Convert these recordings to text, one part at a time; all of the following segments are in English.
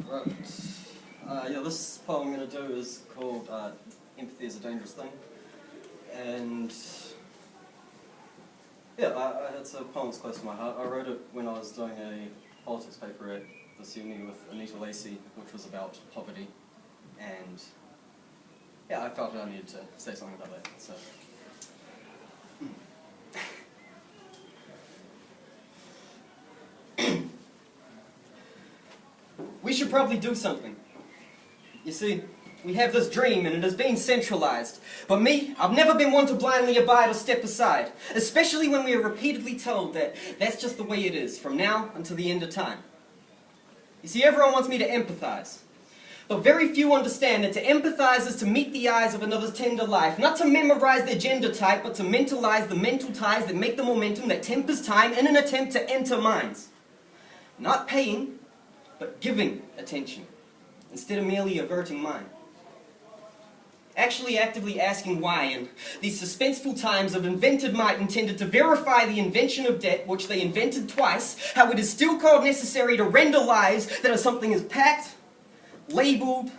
Right. Yeah, this poem I'm going to do is called Empathy is a Dangerous Thing. And yeah, it's a poem that's close to my heart. I wrote it when I was doing a politics paper at this uni with Anita Lacey, which was about poverty. And yeah, I felt I needed to say something about that. So. We should probably do something. You see, we have this dream and it has been centralized. But me, I've never been one to blindly abide or step aside, especially when we are repeatedly told that that's just the way it is, from now until the end of time. You see, everyone wants me to empathize. But very few understand that to empathize is to meet the eyes of another's tender life, not to memorize their gender type, but to mentalize the mental ties that make the momentum that tempers time in an attempt to enter minds. Not paying, but giving attention, instead of merely averting mine. Actually actively asking why, in these suspenseful times of invented might intended to verify the invention of debt, which they invented twice, how it is still called necessary to render lives that are something as packed, labelled,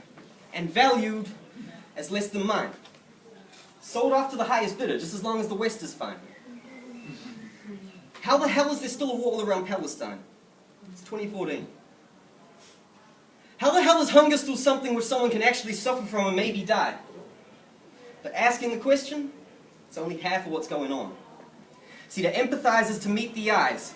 and valued as less than mine. Sold off to the highest bidder, just as long as the West is fine. How the hell is there still a wall around Palestine? It's 2014. How the hell is hunger still something which someone can actually suffer from and maybe die? But asking the question, it's only half of what's going on. See, to empathize is to meet the eyes.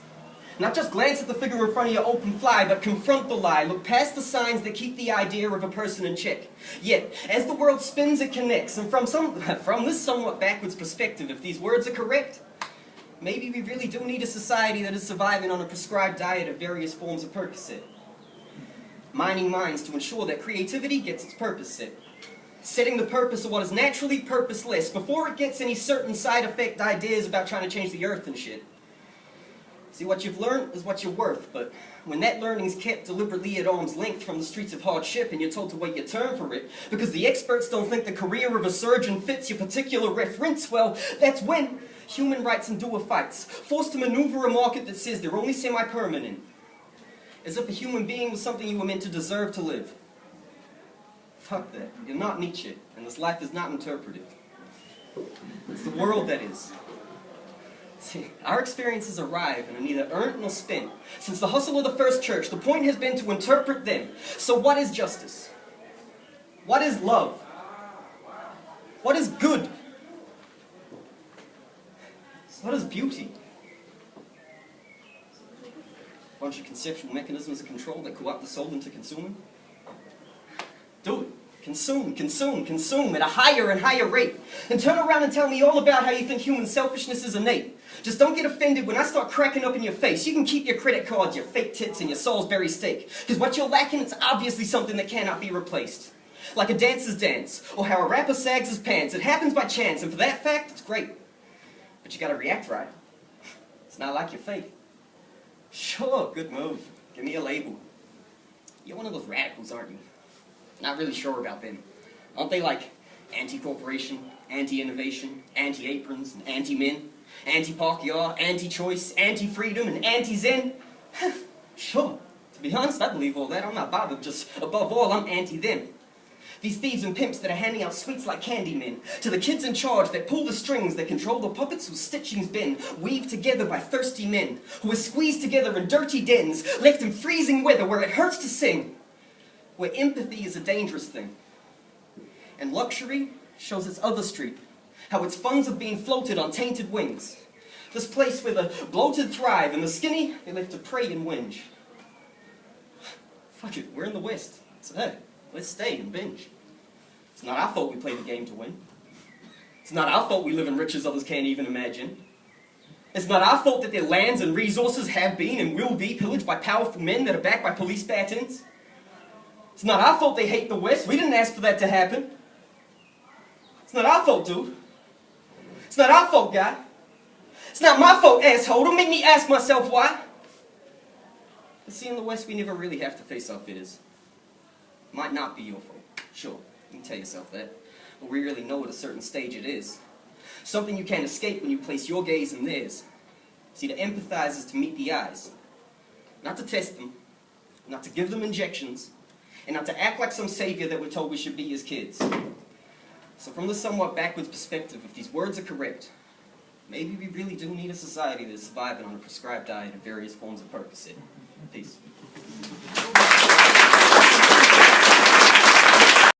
Not just glance at the figure in front of your open fly, but confront the lie. Look past the signs that keep the idea of a person in check. Yet, as the world spins, it connects. And from this somewhat backwards perspective, if these words are correct, maybe we really do need a society that is surviving on a prescribed diet of various forms of Percocet. Mining minds to ensure that creativity gets its purpose set. Setting the purpose of what is naturally purposeless before it gets any certain side effect ideas about trying to change the earth and shit. See, what you've learned is what you're worth, but when that learning's kept deliberately at arm's length from the streets of hardship and you're told to wait your turn for it, because the experts don't think the career of a surgeon fits your particular reference, well, that's when human rights endure fights, forced to maneuver a market that says they're only semi-permanent. As if a human being was something you were meant to deserve to live. Fuck that. You're not Nietzsche, and this life is not interpretive. It's the world that is. See, our experiences arrive and are neither earned nor spent. Since the hustle of the first church, the point has been to interpret them. So what is justice? What is love? What is good? What is beauty? A bunch of conceptual mechanisms of control that co-opt the soul into consuming? Do it. Consume, consume, consume at a higher and higher rate. And turn around and tell me all about how you think human selfishness is innate. Just don't get offended when I start cracking up in your face. You can keep your credit cards, your fake tits, and your Salisbury steak. Because what you're lacking is obviously something that cannot be replaced. Like a dancer's dance, or how a rapper sags his pants. It happens by chance, and for that fact, it's great. But you gotta react right. It's not like you're fake. Sure, good move. Give me a label. You're one of those radicals, aren't you? Not really sure about them. Aren't they like anti-corporation, anti-innovation, anti-aprons, and anti-men, anti-Pacquiao, anti-choice, anti-freedom, and anti-zen? Sure. To be honest, I believe all that. I'm not bothered. Just above all, I'm anti-them. These thieves and pimps that are handing out sweets like candy men, to the kids in charge that pull the strings, that control the puppets whose stitchings been weaved together by thirsty men, who are squeezed together in dirty dens, left in freezing weather where it hurts to sing, where empathy is a dangerous thing. And luxury shows its other street, how its funds are being floated on tainted wings. This place where the bloated thrive and the skinny, they live to pray and whinge. Fuck it, we're in the West, so hey, let's stay and binge. It's not our fault we play the game to win. It's not our fault we live in riches others can't even imagine. It's not our fault that their lands and resources have been and will be pillaged by powerful men that are backed by police batons. It's not our fault they hate the West. We didn't ask for that to happen. It's not our fault, dude. It's not our fault, guy. It's not my fault, asshole. Don't make me ask myself why. But see, in the West, we never really have to face our fears. Might not be your fault. Sure, you can tell yourself that. But we really know at a certain stage it is. Something you can't escape when you place your gaze in theirs. See, to empathize is to meet the eyes. Not to test them, not to give them injections, and not to act like some savior that we're told we should be as kids. So from the somewhat backwards perspective, if these words are correct, maybe we really do need a society that's surviving on a prescribed diet of various forms of Percocet. Peace.